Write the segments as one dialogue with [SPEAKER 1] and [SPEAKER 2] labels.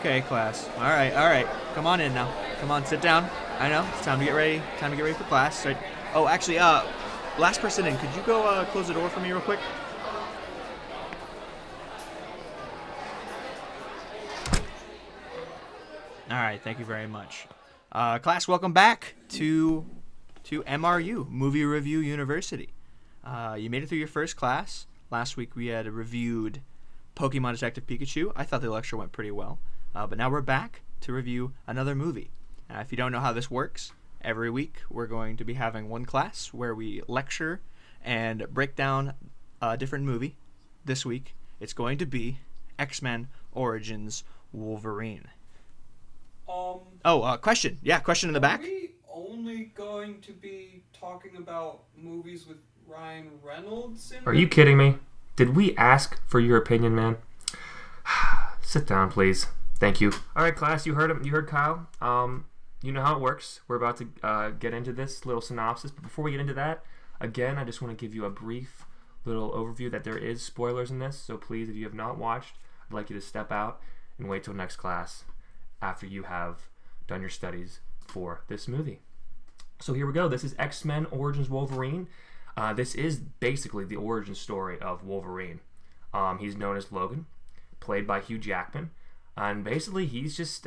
[SPEAKER 1] Okay, class. All right. Come on in now. Come on, sit down. I know it's time to get ready. Time to get ready for class. Right. Oh, actually, last person in. Could you go close the door for me real quick? All right. Thank you very much. Class, welcome back to MRU, Movie Review University. You made it through your first class. Last week we had reviewed Pokemon Detective Pikachu. I thought the lecture went pretty well. But now we're back to review another movie. If you don't know how this works, every week we're going to be having one class where we lecture and break down a different movie. This week it's going to be X-Men Origins Wolverine. Question. Yeah, question in the back.
[SPEAKER 2] Are we only going to be talking about movies with Ryan Reynolds in
[SPEAKER 3] Are you kidding me? Did we ask for your opinion, man? Sit down, please. Thank you. All right, class, you heard him. You heard Kyle. You know how it works. We're about to get into this little synopsis. But before we get into that, again, I just want to give you a brief little overview that there is spoilers in this. So please, if you have not watched, I'd like you to step out and wait till next class after you have done your studies for this movie. So here we go. This is X-Men Origins Wolverine. This is basically the origin story of Wolverine. He's known as Logan, played by Hugh Jackman. And basically, he's just,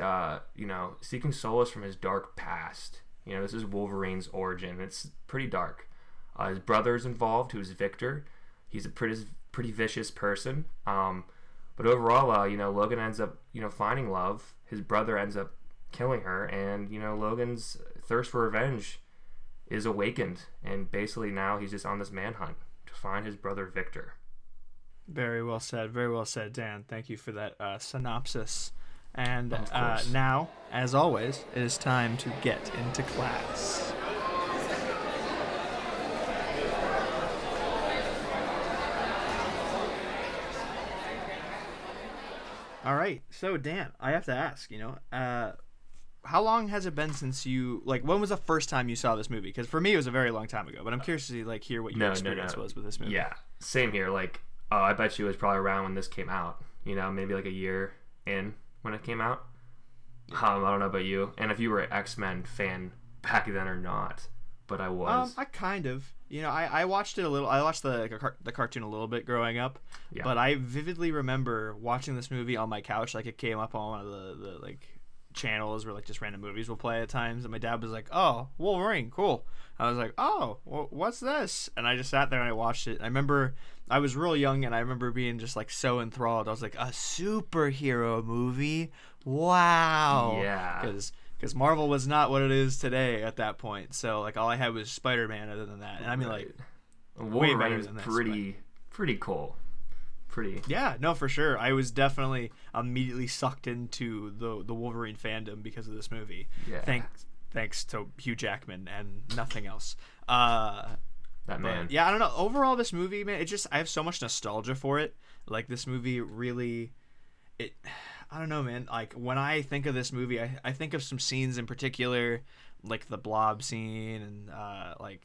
[SPEAKER 3] seeking solace from his dark past. This is Wolverine's origin. It's pretty dark. His brother's involved, who's Victor. He's a pretty vicious person. But overall, Logan ends up, finding love. His brother ends up killing her. And, Logan's thirst for revenge is awakened. And basically now he's just on this manhunt to find his brother Victor.
[SPEAKER 1] Very well said, Dan. Thank you for that synopsis. And now, as always, it is time to get into class. All right, so Dan, I have to ask, how long has it been since you, when was the first time you saw this movie? Because for me, it was a very long time ago, but I'm curious to hear what your experience was with this movie.
[SPEAKER 3] Yeah, same here. I bet you it was probably around when this came out. Maybe a year in when it came out. I don't know about you, and if you were an X-Men fan back then or not, but I was.
[SPEAKER 1] I kind of. I watched it a little. I watched the cartoon a little bit growing up, yeah. But I vividly remember watching this movie on my couch. It came up on one of the channels where just random movies will play at times, and my dad was like, "Oh, Wolverine, cool." I was like, "Oh, what's this?" And I just sat there and I watched it. I remember I was real young, and I remember being just so enthralled. I was like, "A superhero movie? Wow!"
[SPEAKER 3] Yeah.
[SPEAKER 1] Because Marvel was not what it is today at that point. So all I had was Spider-Man. Other than that, and I mean way better than this.
[SPEAKER 3] Pretty cool.
[SPEAKER 1] Yeah, no, for sure. I was definitely immediately sucked into the Wolverine fandom because of this movie.
[SPEAKER 3] Yeah.
[SPEAKER 1] Thanks to Hugh Jackman and nothing else.
[SPEAKER 3] That man.
[SPEAKER 1] Yeah, I don't know. Overall, this movie, man, I have so much nostalgia for it. This movie really, I don't know, man. When I think of this movie, I think of some scenes in particular, the Blob scene and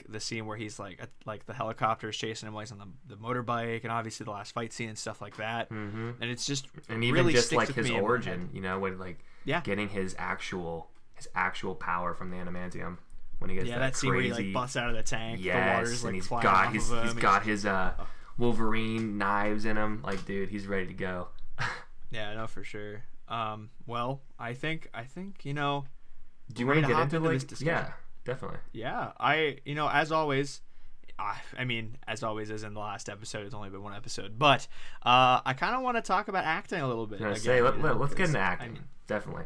[SPEAKER 1] the scene where he's the helicopter's chasing him while he's on the motorbike, and obviously the last fight scene and stuff like that.
[SPEAKER 3] Mm-hmm.
[SPEAKER 1] And it's just
[SPEAKER 3] and even
[SPEAKER 1] really
[SPEAKER 3] just
[SPEAKER 1] sticks with
[SPEAKER 3] his
[SPEAKER 1] me
[SPEAKER 3] origin, when getting his actual power from the adamantium when he gets that
[SPEAKER 1] that
[SPEAKER 3] crazy
[SPEAKER 1] scene where he busts out of the tank.
[SPEAKER 3] Yes,
[SPEAKER 1] the water's
[SPEAKER 3] and he's
[SPEAKER 1] flying
[SPEAKER 3] got
[SPEAKER 1] off
[SPEAKER 3] his
[SPEAKER 1] of him.
[SPEAKER 3] he's got his Wolverine knives in him. Dude, he's ready to go.
[SPEAKER 1] Yeah, no, for sure. Well, I think
[SPEAKER 3] do you want to get into
[SPEAKER 1] this discussion?
[SPEAKER 3] Yeah, definitely.
[SPEAKER 1] Yeah, as always, as always, as in the last episode, it's only been one episode, but I kind of want to talk about acting a little bit.
[SPEAKER 3] Let's get into acting. Definitely.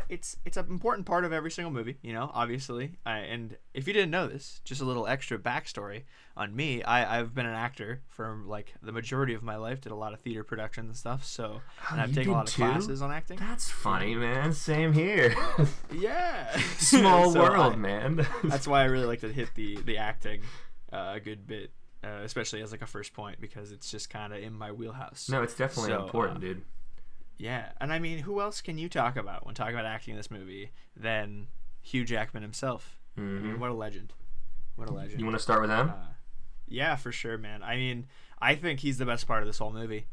[SPEAKER 1] It's an important part of every single movie, obviously. And if you didn't know this, just a little extra backstory on me. I've been an actor for the majority of my life. Did a lot of theater productions and stuff. So and I've taken a lot of classes on acting.
[SPEAKER 3] That's funny, man. Same here.
[SPEAKER 1] Yeah.
[SPEAKER 3] Small world, man.
[SPEAKER 1] That's why I really like to hit the acting a good bit, especially as a first point, because it's just kind of in my wheelhouse.
[SPEAKER 3] No, it's definitely important, dude.
[SPEAKER 1] Yeah, and who else can you talk about when talking about acting in this movie than Hugh Jackman himself?
[SPEAKER 3] Mm-hmm.
[SPEAKER 1] What a legend. You
[SPEAKER 3] want to start with him?
[SPEAKER 1] Yeah, for sure, man. I think he's the best part of this whole movie.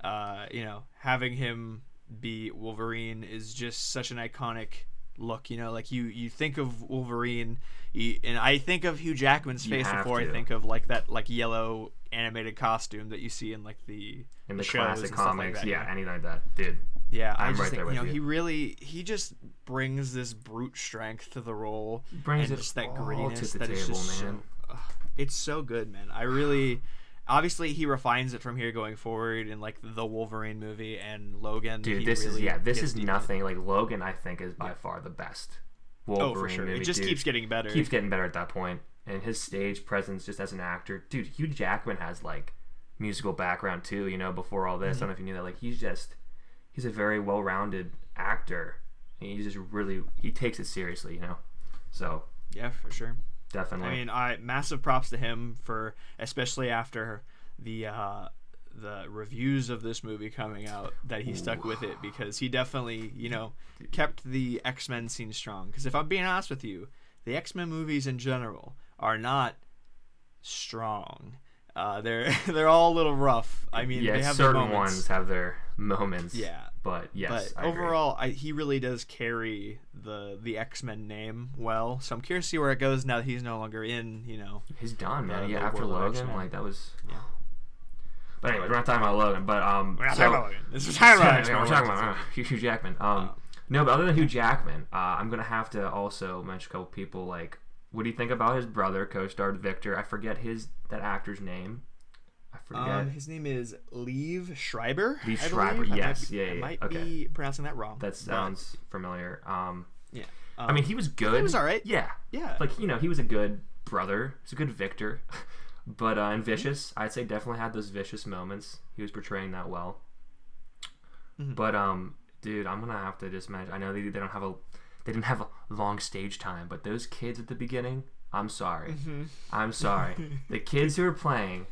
[SPEAKER 1] Having him be Wolverine is just such an iconic look. You know, like you think of Wolverine, and I think of Hugh Jackman's face before I think of like that like yellow animated costume that you see in like the
[SPEAKER 3] classic comics.
[SPEAKER 1] like that,
[SPEAKER 3] yeah, anything like that, dude.
[SPEAKER 1] Yeah,
[SPEAKER 3] I'm
[SPEAKER 1] I just
[SPEAKER 3] right
[SPEAKER 1] think,
[SPEAKER 3] there with
[SPEAKER 1] you. He just brings this brute strength to the role.
[SPEAKER 3] He brings
[SPEAKER 1] and
[SPEAKER 3] it
[SPEAKER 1] just that
[SPEAKER 3] all
[SPEAKER 1] grittiness
[SPEAKER 3] to the
[SPEAKER 1] that is
[SPEAKER 3] table,
[SPEAKER 1] just
[SPEAKER 3] man.
[SPEAKER 1] it's so good, man. I really, obviously he refines it from here going forward in like the Wolverine movie and Logan.
[SPEAKER 3] Dude,
[SPEAKER 1] he
[SPEAKER 3] this
[SPEAKER 1] really
[SPEAKER 3] is
[SPEAKER 1] gets deep
[SPEAKER 3] nothing. Like Logan, I think is by far the best Wolverine
[SPEAKER 1] for sure.
[SPEAKER 3] movie.
[SPEAKER 1] It just
[SPEAKER 3] dude.
[SPEAKER 1] keeps getting better.
[SPEAKER 3] Keeps getting better at that point, and his stage presence just as an actor, dude. Hugh Jackman has like musical background too. You know, before all this, I don't know if you knew that. Like he's a very well-rounded actor. And he takes it seriously, you know. So
[SPEAKER 1] yeah, for sure.
[SPEAKER 3] definitely.
[SPEAKER 1] I mean, massive props to him for, especially after the reviews of this movie coming out, that he stuck with it, because he definitely, you know, kept the X-Men scene strong. Because if I'm being honest with you, the X-Men movies in general are not strong. They're all a little rough. I mean,
[SPEAKER 3] yeah,
[SPEAKER 1] they have their
[SPEAKER 3] certain
[SPEAKER 1] moments.
[SPEAKER 3] ones have their moments.
[SPEAKER 1] Yeah.
[SPEAKER 3] But yes,
[SPEAKER 1] but
[SPEAKER 3] I agree.
[SPEAKER 1] overall, he really does carry the X-Men name well. So I'm curious to see where it goes now that he's no longer in, you know.
[SPEAKER 3] He's done, man.
[SPEAKER 1] the
[SPEAKER 3] Yeah, after
[SPEAKER 1] world of
[SPEAKER 3] Logan,
[SPEAKER 1] X-Men.
[SPEAKER 3] like that was.
[SPEAKER 1] Yeah.
[SPEAKER 3] But anyway, we're not talking about Logan. But
[SPEAKER 1] We're not talking about Logan. We're talking about X-Men.
[SPEAKER 3] We're talking about Hugh Jackman. No, but other than Hugh Jackman, I'm gonna have to also mention a couple people. Like, what do you think about his brother, co-starred Victor? I forget that actor's name. I forget.
[SPEAKER 1] His name is Liev Schreiber.
[SPEAKER 3] Liev
[SPEAKER 1] I
[SPEAKER 3] Schreiber,
[SPEAKER 1] believe.
[SPEAKER 3] yes.
[SPEAKER 1] I might
[SPEAKER 3] Okay.
[SPEAKER 1] be pronouncing that wrong.
[SPEAKER 3] That sounds familiar.
[SPEAKER 1] Yeah.
[SPEAKER 3] I mean, he was good.
[SPEAKER 1] He was all right.
[SPEAKER 3] Yeah.
[SPEAKER 1] Yeah.
[SPEAKER 3] Like, you know, he was a good brother. He's a good Victor. But and vicious, I'd say definitely had those vicious moments. He was portraying that well.
[SPEAKER 1] Mm-hmm.
[SPEAKER 3] But dude, I'm gonna have to just mention. I know they didn't have a long stage time, but those kids at the beginning, I'm sorry.
[SPEAKER 1] Mm-hmm.
[SPEAKER 3] I'm sorry. The kids who were playing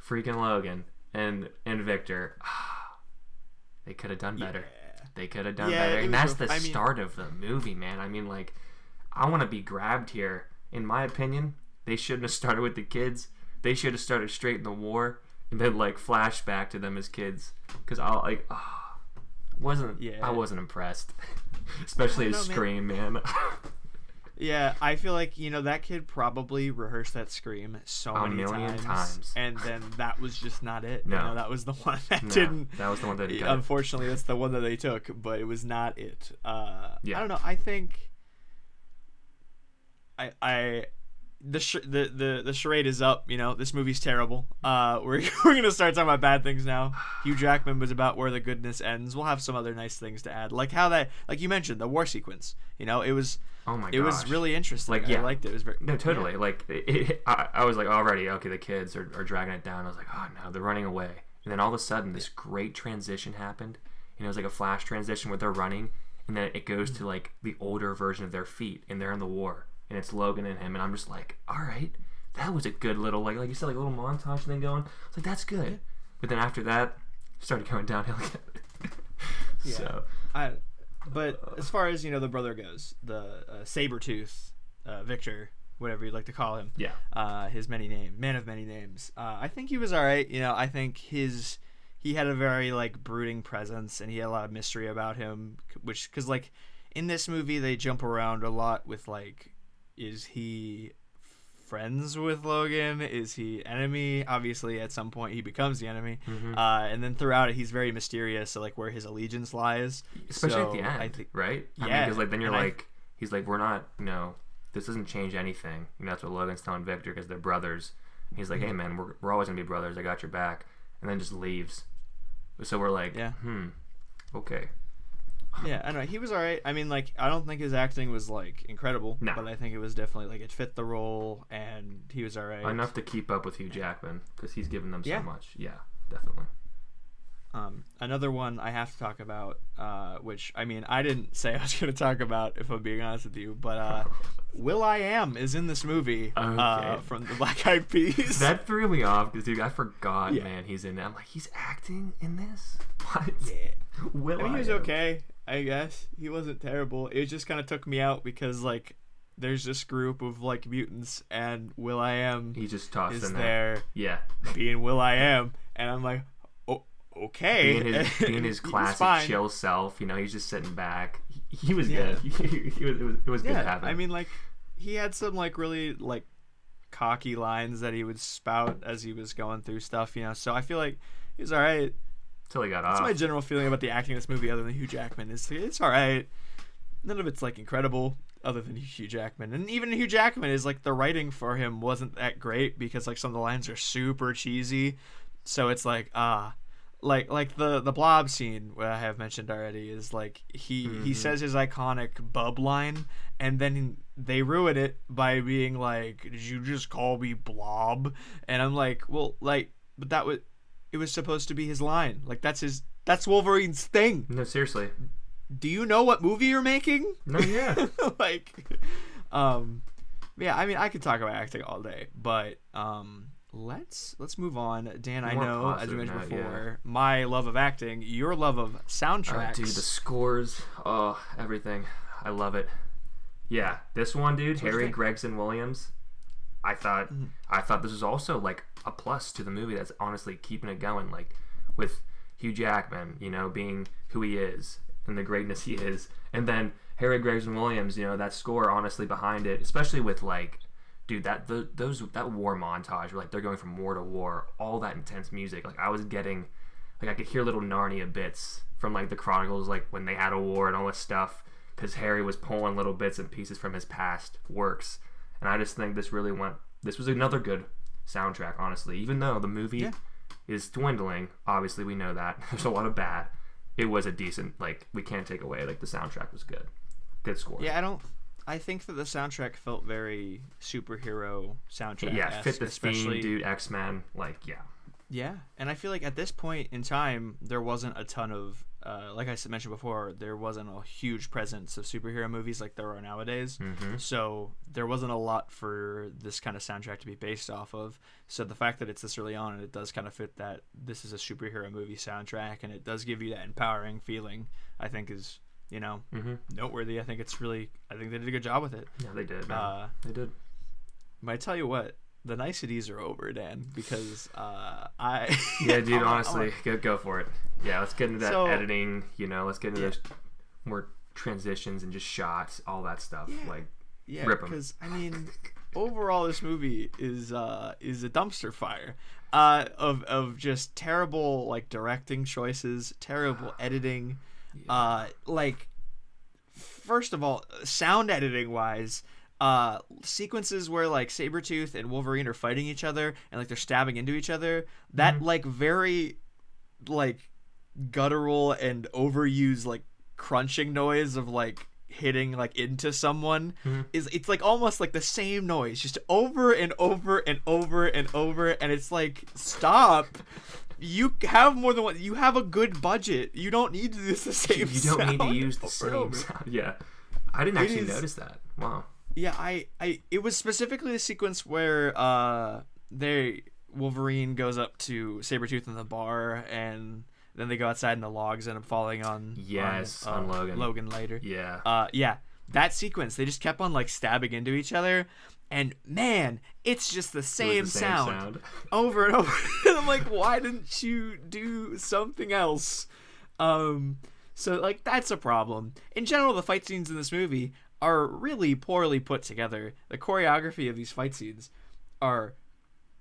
[SPEAKER 3] freaking Logan and Victor, they could have done better.
[SPEAKER 1] Yeah.
[SPEAKER 3] They could have done
[SPEAKER 1] Yeah,
[SPEAKER 3] better.
[SPEAKER 1] it
[SPEAKER 3] And
[SPEAKER 1] was
[SPEAKER 3] that's the start of the movie, man. I mean, like, I want to be grabbed here. In my opinion, they shouldn't have started with the kids. They should have started straight in the war and then, like, flashback to them as kids. Because I wasn't impressed. Especially his scream, man.
[SPEAKER 1] Yeah, I feel like, you know, that kid probably rehearsed that scream so many
[SPEAKER 3] million
[SPEAKER 1] times.
[SPEAKER 3] times.
[SPEAKER 1] And then that was just not it.
[SPEAKER 3] No.
[SPEAKER 1] You know, that was the one that didn't.
[SPEAKER 3] That was the one that got it.
[SPEAKER 1] Unfortunately, that's the one that they took, but it was not it.
[SPEAKER 3] Yeah.
[SPEAKER 1] I don't know. I think the charade is up. You know, this movie's terrible. We're gonna start talking about bad things now. Hugh Jackman was about where the goodness ends. We'll have some other nice things to add, like like you mentioned, the war sequence. You know, it was.
[SPEAKER 3] Oh my gosh.
[SPEAKER 1] It was really interesting.
[SPEAKER 3] Like, yeah.
[SPEAKER 1] I liked it. It was very.
[SPEAKER 3] No, totally.
[SPEAKER 1] Yeah.
[SPEAKER 3] Like, I was like, already, okay, the kids are dragging it down. I was like, oh no, they're running away. And then all of a sudden, this great transition happened. And it was like a flash transition where they're running, and then it goes to like the older version of their feet, and they're in the war, and it's Logan and him, and I'm just like, all right, that was a good little like you said, like a little montage thing going. It's like that's good. But then after that, it started going downhill again.
[SPEAKER 1] Yeah.
[SPEAKER 3] So.
[SPEAKER 1] But as far as, you know, the brother goes, the Sabretooth, Victor, whatever you'd like to call him.
[SPEAKER 3] Yeah.
[SPEAKER 1] His man of many names. I think he was all right. You know, I think he had a very like brooding presence, and he had a lot of mystery about him, because like in this movie they jump around a lot with like, is he friends with Logan? Is he enemy? Obviously, at some point he becomes the enemy.
[SPEAKER 3] Mm-hmm.
[SPEAKER 1] And then throughout it, he's very mysterious. So like where his allegiance lies,
[SPEAKER 3] especially
[SPEAKER 1] so
[SPEAKER 3] at the end,
[SPEAKER 1] I think,
[SPEAKER 3] right?
[SPEAKER 1] Yeah,
[SPEAKER 3] because like then you're he's like, we're not, you know, this doesn't change anything. You know, that's what Logan's telling Victor, because they're brothers. And he's like, hey man, we're always gonna be brothers. I got your back. And then just leaves. So we're like, okay.
[SPEAKER 1] Yeah, I don't know. He was all right. I mean, like, I don't think his acting was like incredible, but I think it was definitely like it fit the role, and he was all right.
[SPEAKER 3] Enough to keep up with Hugh Jackman, because he's given them
[SPEAKER 1] Yeah.
[SPEAKER 3] so much. Yeah, definitely.
[SPEAKER 1] Another one I have to talk about, which I mean, I didn't say I was going to talk about, if I'm being honest with you, but will.i.am is in this movie from the Black Eyed Peas.
[SPEAKER 3] That threw me off because, dude, I forgot,
[SPEAKER 1] Yeah.
[SPEAKER 3] man, he's in it. I'm like, he's acting in this? What?
[SPEAKER 1] Yeah.
[SPEAKER 3] Will.i.am.
[SPEAKER 1] I mean, he was okay, I guess. He wasn't terrible. It just kind of took me out because, like, there's this group of, like, mutants, and will.i.am
[SPEAKER 3] He just tossed
[SPEAKER 1] is
[SPEAKER 3] in
[SPEAKER 1] there
[SPEAKER 3] Yeah.
[SPEAKER 1] being will.i.am, and I'm like, okay.
[SPEAKER 3] Being his
[SPEAKER 1] He was
[SPEAKER 3] classic
[SPEAKER 1] fine.
[SPEAKER 3] chill self, he's just sitting back. He was
[SPEAKER 1] Yeah.
[SPEAKER 3] good. It was good to have him.
[SPEAKER 1] I mean, like, he had some like really like cocky lines that he would spout as he was going through stuff, So I feel like he was all right.
[SPEAKER 3] Till he got
[SPEAKER 1] That's
[SPEAKER 3] off.
[SPEAKER 1] my general feeling about the acting in this movie, other than Hugh Jackman. It's all right. None of it's like incredible, other than Hugh Jackman. And even Hugh Jackman is like the writing for him wasn't that great because like some of the lines are super cheesy. So it's like like the blob scene what I have mentioned already is like he says his iconic bub line and then they ruin it by being like, did you just call me blob? And I'm like, well, like, but it was supposed to be his line. Like that's Wolverine's thing.
[SPEAKER 3] No, seriously.
[SPEAKER 1] Do you know what movie you're making?
[SPEAKER 3] No, yeah.
[SPEAKER 1] Like yeah, I mean I could talk about acting all day, but let's move on. Dan, I
[SPEAKER 3] More
[SPEAKER 1] know, as
[SPEAKER 3] positive
[SPEAKER 1] we mentioned
[SPEAKER 3] note,
[SPEAKER 1] before, my love of acting, your love of soundtracks.
[SPEAKER 3] Oh, dude, the scores, everything. I love it. Yeah, this one, dude,
[SPEAKER 1] So what'd you
[SPEAKER 3] Harry
[SPEAKER 1] think?
[SPEAKER 3] Gregson Williams. I thought this was also like a plus to the movie. That's honestly keeping it going. Like with Hugh Jackman, being who he is and the greatness he is, and then Harry Gregson Williams, that score honestly behind it, especially with like, dude, that war montage where like they're going from war to war, all that intense music. Like I was getting, like I could hear little Narnia bits from like the Chronicles, like when they had a war and all this stuff, because Harry was pulling little bits and pieces from his past works. And I just think this was another good soundtrack, honestly. Even though the movie is dwindling, obviously we know that. There's a lot of bad. It was a decent, like, we can't take away, like, the soundtrack was good. Good score.
[SPEAKER 1] Yeah, I think that the soundtrack felt very superhero soundtrack.
[SPEAKER 3] Yeah, fit the
[SPEAKER 1] especially,
[SPEAKER 3] theme, dude, X-Men, like, yeah.
[SPEAKER 1] Yeah, and I feel like at this point in time, there wasn't a ton of, like I mentioned before, there wasn't a huge presence of superhero movies like there are nowadays.
[SPEAKER 3] Mm-hmm.
[SPEAKER 1] So there wasn't a lot for this kind of soundtrack to be based off of. So the fact that it's this early on and it does kind of fit that this is a superhero movie soundtrack and it does give you that empowering feeling, I think is, noteworthy. I think they did a good job with it.
[SPEAKER 3] Yeah, they did, man. They did.
[SPEAKER 1] But I tell you what, the niceties are over, Dan, because
[SPEAKER 3] Yeah, dude, honestly, go for it. Yeah, let's get into that editing, let's get into those more transitions and just shots, all that stuff.
[SPEAKER 1] Yeah,
[SPEAKER 3] rip 'em.
[SPEAKER 1] because, I mean, overall this movie is a dumpster fire of just terrible, like, directing choices, terrible editing. Like, first of all, sound editing wise, sequences where like Sabretooth and Wolverine are fighting each other and like they're stabbing into each other, that like very like guttural and overused like crunching noise of like hitting like into someone it's like almost like the same noise just over and over and over and over, and it's like, stop. You have more than one. You have a good budget. You don't need to use the same
[SPEAKER 3] You don't need to
[SPEAKER 1] sound
[SPEAKER 3] use the
[SPEAKER 1] over and
[SPEAKER 3] same
[SPEAKER 1] over.
[SPEAKER 3] sound. Yeah. I didn't actually notice that. Wow.
[SPEAKER 1] Yeah, it was specifically the sequence where Wolverine goes up to Sabretooth in the bar and then they go outside and the logs end up falling on
[SPEAKER 3] Logan.
[SPEAKER 1] Logan later.
[SPEAKER 3] Yeah.
[SPEAKER 1] Yeah. That sequence, they just kept on like stabbing into each other, and man, it's just the same, sound over and over. And I'm like, why didn't you do something else? So like that's a problem. In general, the fight scenes in this movie are really poorly put together. The choreography of these fight scenes are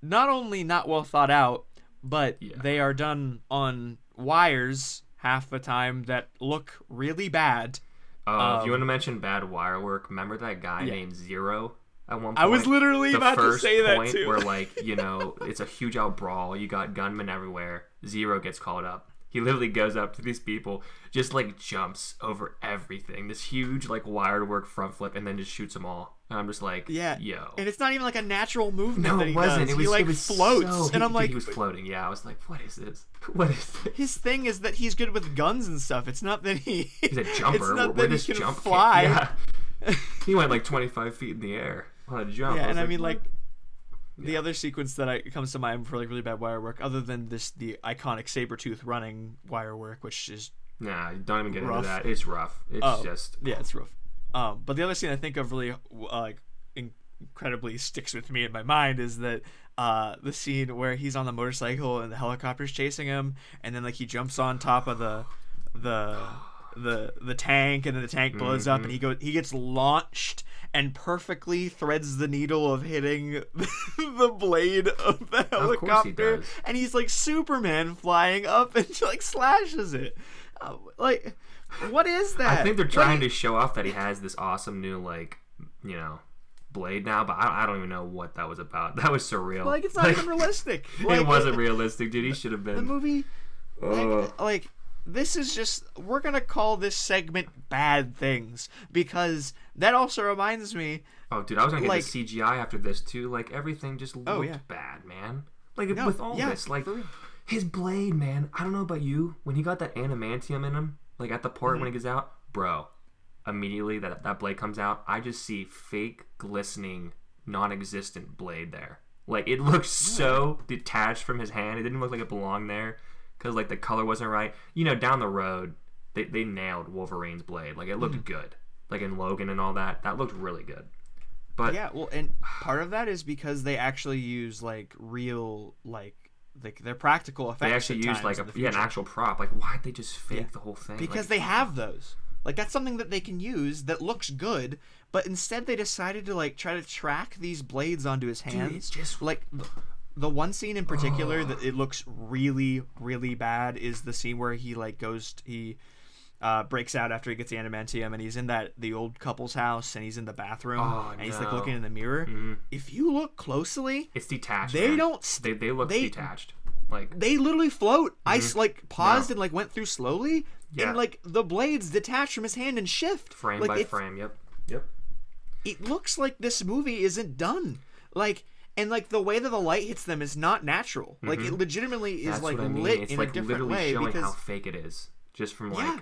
[SPEAKER 1] not only not well thought out, but they are done on wires half the time that look really bad.
[SPEAKER 3] If you want to mention bad wire work, remember that guy named Zero at one point?
[SPEAKER 1] I was literally about to say that too.
[SPEAKER 3] Where like, it's a huge out brawl, you got gunmen everywhere, Zero gets called up. He literally goes up to these people, just like jumps over everything. This huge like wired work front flip, and then just shoots them all. And I'm just like, yo.
[SPEAKER 1] And it's not even like a natural movement.
[SPEAKER 3] No,
[SPEAKER 1] that he
[SPEAKER 3] it wasn't.
[SPEAKER 1] does.
[SPEAKER 3] It was,
[SPEAKER 1] he like
[SPEAKER 3] it was
[SPEAKER 1] floats,
[SPEAKER 3] so,
[SPEAKER 1] and I'm like,
[SPEAKER 3] he was floating. Yeah, I was like, what is this? What is this?
[SPEAKER 1] His thing is that he's good with guns and stuff. It's not that he's
[SPEAKER 3] a jumper.
[SPEAKER 1] It's not
[SPEAKER 3] Where
[SPEAKER 1] that he
[SPEAKER 3] this
[SPEAKER 1] can
[SPEAKER 3] jump
[SPEAKER 1] fly.
[SPEAKER 3] Yeah. He went like 25 feet in the air on a jump.
[SPEAKER 1] Yeah, and I
[SPEAKER 3] like,
[SPEAKER 1] mean
[SPEAKER 3] what?
[SPEAKER 1] like. The other sequence that comes to mind for like really bad wire work, other than the iconic Sabretooth running wire work, which is
[SPEAKER 3] nah, don't even get
[SPEAKER 1] rough.
[SPEAKER 3] into that. It's rough. It's just
[SPEAKER 1] it's rough. But the other scene I think of really incredibly sticks with me in my mind is that the scene where he's on the motorcycle and the helicopter's chasing him, and then like he jumps on top of the tank, and then the tank blows up, and he gets launched and perfectly threads the needle of hitting the blade of the helicopter.
[SPEAKER 3] Of
[SPEAKER 1] and he's like Superman flying up and like slashes it. Like, what is that?
[SPEAKER 3] I think they're trying to show off that he has this awesome new, like, you know, blade now, but I don't even know what that was about. That was surreal.
[SPEAKER 1] Like, it's not even realistic. Like,
[SPEAKER 3] it wasn't realistic, dude. He should have been.
[SPEAKER 1] The movie, like, this is just, we're going to call this segment Bad Things, because that also reminds me.
[SPEAKER 3] Oh, dude, I was going to get the CGI after this, too. Like, everything just looked
[SPEAKER 1] yeah.
[SPEAKER 3] bad, man. Like, with all this, like, his blade, man. I don't know about you. When he got that adamantium in him, like, at the port when he gets out, bro, immediately that blade comes out, I just see fake, glistening, non-existent blade there. Like, it looks so detached from his hand. It didn't look like it belonged there. Because, like, the color wasn't right. You know, down the road, they nailed Wolverine's blade. Like, it looked good. Like, in Logan and all that. That looked really good. But
[SPEAKER 1] yeah, well, and part of that is because they actually use, like, real, like they're practical effects.
[SPEAKER 3] They actually used, like, an actual prop. Like, why'd they just fake the whole thing?
[SPEAKER 1] Because they have those. Like, that's something that they can use that looks good, but instead they decided to, like, try to track these blades onto his hands.
[SPEAKER 3] Dude, it's just...
[SPEAKER 1] Like... The one scene in particular that it looks really, really bad is the scene where he like breaks out after he gets the adamantium, and he's in the old couple's house, and he's in the bathroom, and he's like looking in the mirror. If you look closely,
[SPEAKER 3] it's detached.
[SPEAKER 1] They
[SPEAKER 3] man.
[SPEAKER 1] don't.
[SPEAKER 3] They look detached. Like
[SPEAKER 1] they literally float. I like paused and like went through slowly, and like the blades detach from his hand and shift
[SPEAKER 3] frame
[SPEAKER 1] like,
[SPEAKER 3] by frame. Yep.
[SPEAKER 1] It looks like this movie isn't done. Like. And, like, the way that the light hits them is not natural. Like, it legitimately is, like, lit in a different way.
[SPEAKER 3] It's like literally showing
[SPEAKER 1] how
[SPEAKER 3] fake it is. Just from, like,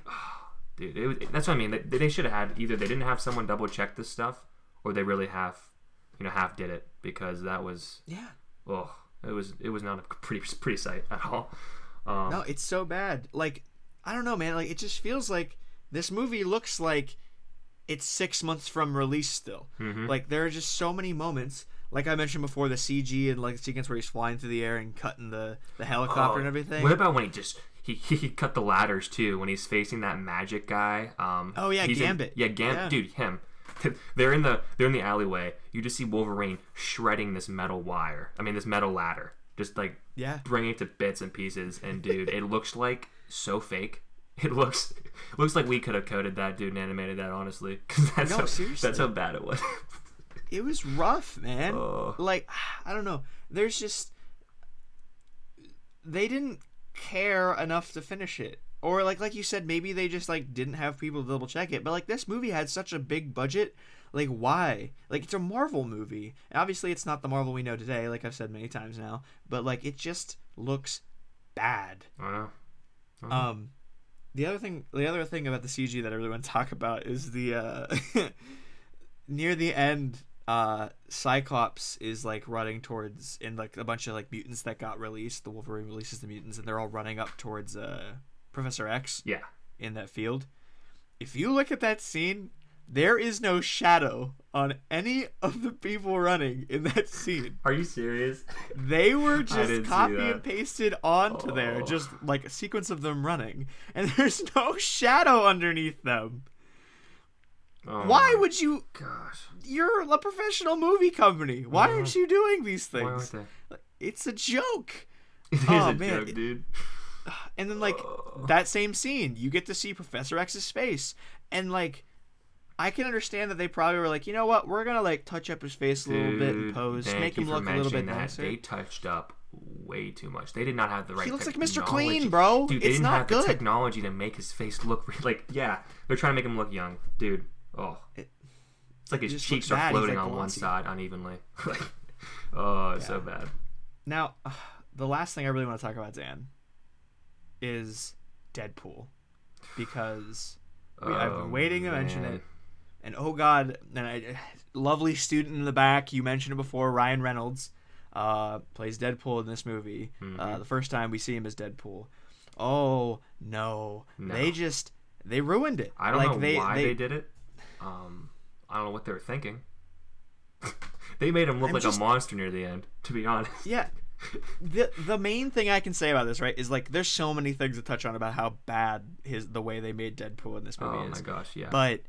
[SPEAKER 3] dude, that's what I mean. They should have had, either they didn't have someone double check this stuff, or they really half did it. Because that was, it was not a pretty sight at all.
[SPEAKER 1] No, it's so bad. Like, I don't know, man. Like, it just feels like this movie looks like it's 6 months from release still. Like, there are just so many moments. Like I mentioned before, the CG and like the sequence where he's flying through the air and cutting the helicopter and everything.
[SPEAKER 3] What about when he cut the ladders too when he's facing that magic guy?
[SPEAKER 1] Gambit.
[SPEAKER 3] Dude, him. They're in the alleyway. You just see Wolverine shredding this metal ladder, just like bringing it to bits and pieces. And dude, it looks like so fake. It looks like we could have coded that dude and animated that, honestly, because
[SPEAKER 1] seriously,
[SPEAKER 3] that's how bad it was.
[SPEAKER 1] It was rough, man. Like, I don't know. There's just... They didn't care enough to finish it. Or, like you said, maybe they just, like, didn't have people to double check it. But, like, this movie had such a big budget. Like, why? Like, it's a Marvel movie. And obviously, it's not the Marvel we know today, like I've said many times now. But, like, it just looks bad.
[SPEAKER 3] I know.
[SPEAKER 1] The other thing about the CG that I really want to talk about is the... near the end... Cyclops is like running towards, and like a bunch of like mutants that got released. The Wolverine releases the mutants, and they're all running up towards Professor X. Yeah. In that field. If you look at that scene, there is no shadow on any of the people running in that scene.
[SPEAKER 3] Are you serious?
[SPEAKER 1] They were just copy and pasted onto there, just like a sequence of them running, and there's no shadow underneath them. Why would you?
[SPEAKER 3] Gosh.
[SPEAKER 1] You're a professional movie company. Why aren't you doing these things?
[SPEAKER 3] Why aren't they?
[SPEAKER 1] It's a joke.
[SPEAKER 3] It is a joke, dude.
[SPEAKER 1] And then, like, that same scene, you get to see Professor X's face. And, like, I can understand that they probably were like, you know what? We're going to, like, touch up his face a little bit in post. Make him look a little bit nicer.
[SPEAKER 3] They touched up way too much. They did not have the right
[SPEAKER 1] technology.
[SPEAKER 3] He looks
[SPEAKER 1] like Mr. Clean, bro.
[SPEAKER 3] Dude, they didn't have the technology to make his face look... Like, yeah. They're trying to make him look young. Dude. It's like his cheeks are floating on one side unevenly. It's so bad.
[SPEAKER 1] Now, the last thing I really want to talk about, Dan, is Deadpool. Because I've been waiting to mention it. And oh god, lovely student in the back, you mentioned it before, Ryan Reynolds plays Deadpool in this movie. The first time we see him as Deadpool. Oh, no. They ruined it.
[SPEAKER 3] I don't know why they did it. I don't know what they were thinking. They made him look
[SPEAKER 1] I'm
[SPEAKER 3] like
[SPEAKER 1] just-
[SPEAKER 3] a monster near the end, to be honest.
[SPEAKER 1] Yeah. The main thing I can say about this, right, is like there's so many things to touch on about how bad the way they made Deadpool in this movie
[SPEAKER 3] Oh
[SPEAKER 1] is.
[SPEAKER 3] my gosh, yeah.
[SPEAKER 1] But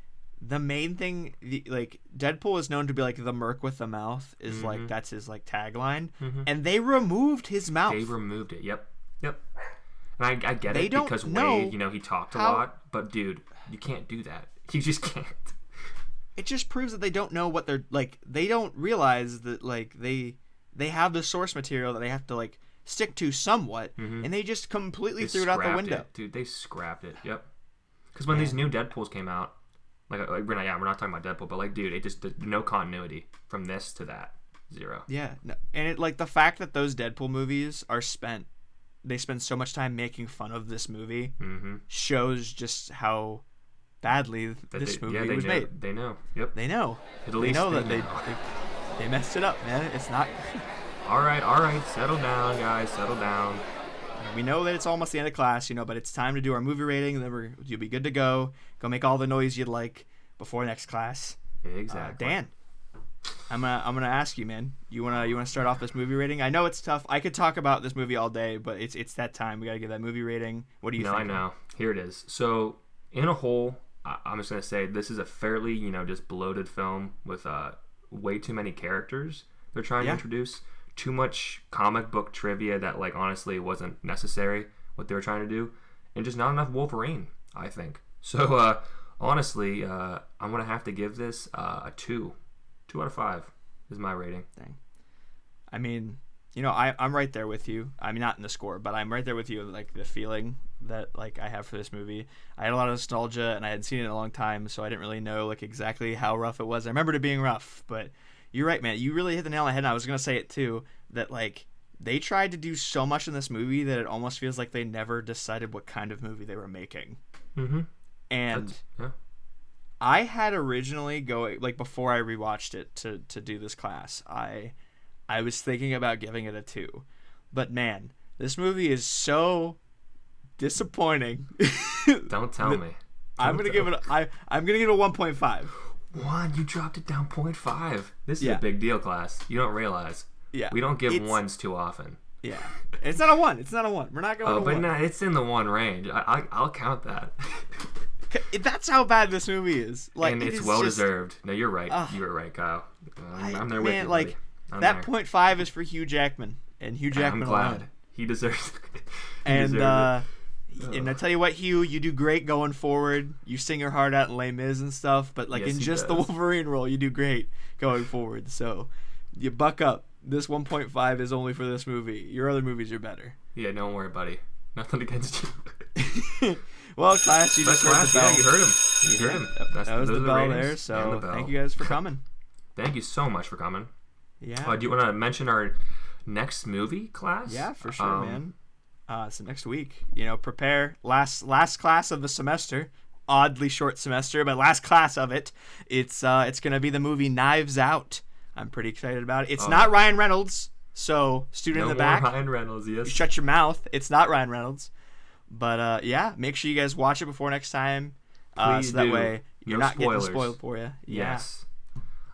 [SPEAKER 1] the main thing, like Deadpool is known to be like the merc with the mouth, is like that's his like tagline, and they removed his mouth.
[SPEAKER 3] They removed it. Yep. And I get
[SPEAKER 1] They
[SPEAKER 3] it
[SPEAKER 1] don't
[SPEAKER 3] because
[SPEAKER 1] know
[SPEAKER 3] Wade, he talked a
[SPEAKER 1] how-
[SPEAKER 3] lot, but dude, you can't do that. You just can't.
[SPEAKER 1] It just proves that they don't know what they're like. They don't realize that like they have the source material that they have to like stick to somewhat, and they just completely threw it out the
[SPEAKER 3] scrapped
[SPEAKER 1] window.
[SPEAKER 3] it, dude. They scrapped it. Yep. Because when these new Deadpools came out, like we're not talking about Deadpool, but like, dude, it just no continuity from this to that. Zero.
[SPEAKER 1] Yeah, no, and it like the fact that those Deadpool movies they spend so much time making fun of this movie shows just how badly this movie was made.
[SPEAKER 3] They know. Yep.
[SPEAKER 1] They know.
[SPEAKER 3] At
[SPEAKER 1] They
[SPEAKER 3] least
[SPEAKER 1] know
[SPEAKER 3] they
[SPEAKER 1] that
[SPEAKER 3] know.
[SPEAKER 1] they messed it up, man. It's not.
[SPEAKER 3] All right. Settle down, guys. Settle down.
[SPEAKER 1] We know that it's almost the end of class, but it's time to do our movie rating, and then you'll be good to go. Go make all the noise you'd like before next class.
[SPEAKER 3] Exactly.
[SPEAKER 1] Dan, I'm gonna ask you, man. You wanna start off this movie rating? I know it's tough. I could talk about this movie all day, but it's that time. We gotta give that movie rating. What do you think?
[SPEAKER 3] I know. Here it is. So, in a whole, I'm just gonna say this is a fairly, just bloated film with way too many characters they're trying to introduce. Too much comic book trivia that, like, honestly wasn't necessary. What they were trying to do, and just not enough Wolverine, I think. So, honestly, I'm gonna have to give this a 2. 2 out of 5 is my rating.
[SPEAKER 1] Dang. I mean, I'm right there with you. I'm not in the score, but I'm right there with you. Like the feeling that like I have for this movie. I had a lot of nostalgia, and I hadn't seen it in a long time, so I didn't really know like exactly how rough it was. I remembered it being rough, but you're right, man. You really hit the nail on the head. And I was gonna say it too. That like they tried to do so much in this movie that it almost feels like they never decided what kind of movie they were making. And I had originally before I rewatched it to do this class, I was thinking about giving it a 2, but man, this movie is so disappointing.
[SPEAKER 3] Don't tell me.
[SPEAKER 1] I'm gonna give it a 1.5.
[SPEAKER 3] You dropped it down 0.5. This is a big deal, class. You don't realize.
[SPEAKER 1] Yeah,
[SPEAKER 3] we don't give ones too often.
[SPEAKER 1] Yeah, it's not a 1. It's not a 1. We're not going.
[SPEAKER 3] But no, it's in the 1 range. I'll count that.
[SPEAKER 1] That's how bad this movie is. Like,
[SPEAKER 3] and it's well deserved. No, you're right. You were right, Kyle. I'm there with you.
[SPEAKER 1] Like that 0.5 is for Hugh Jackman, and Hugh Jackman.
[SPEAKER 3] I'm glad
[SPEAKER 1] alone.
[SPEAKER 3] he deserves.
[SPEAKER 1] And I tell you what, Hugh, you do great going forward. You sing your heart out in Les Mis and stuff, but like in just the Wolverine role, you do great going forward. So you buck up. This 1.5 is only for this movie. Your other movies are better.
[SPEAKER 3] Yeah, don't worry, buddy. Nothing against you.
[SPEAKER 1] Well, class, you just heard the bell.
[SPEAKER 3] Yeah, you heard him. You heard him.
[SPEAKER 1] That was the bell there. So thank you guys for coming.
[SPEAKER 3] Thank you so much for coming.
[SPEAKER 1] Yeah.
[SPEAKER 3] Do you want to mention our next movie, class?
[SPEAKER 1] Yeah, for sure, man. So next week, prepare. Last class of the semester. Oddly short semester, but last class of it. It's gonna be the movie Knives Out. I'm pretty excited about it. It's not Ryan Reynolds, so student in the back.
[SPEAKER 3] Ryan Reynolds, yes.
[SPEAKER 1] You shut your mouth. It's not Ryan Reynolds. But make sure you guys watch it before next time.
[SPEAKER 3] Please
[SPEAKER 1] so that
[SPEAKER 3] do.
[SPEAKER 1] way you're
[SPEAKER 3] No
[SPEAKER 1] not
[SPEAKER 3] spoilers.
[SPEAKER 1] getting spoiled for you. Yeah.
[SPEAKER 3] Yes.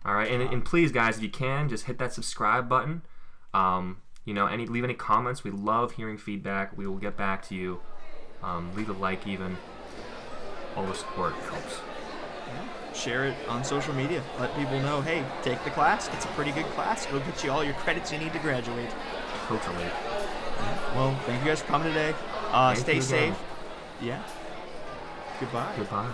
[SPEAKER 3] All right, and please, guys, if you can, just hit that subscribe button. Leave any comments. We love hearing feedback. We will get back to you. Leave a like, even. All the support helps.
[SPEAKER 1] Share it on social media. Let people know, hey, take the class. It's a pretty good class. It'll get you all your credits you need to graduate.
[SPEAKER 3] Totally.
[SPEAKER 1] Well, thank you guys for coming today. Stay safe. Yeah. Goodbye.
[SPEAKER 3] Goodbye.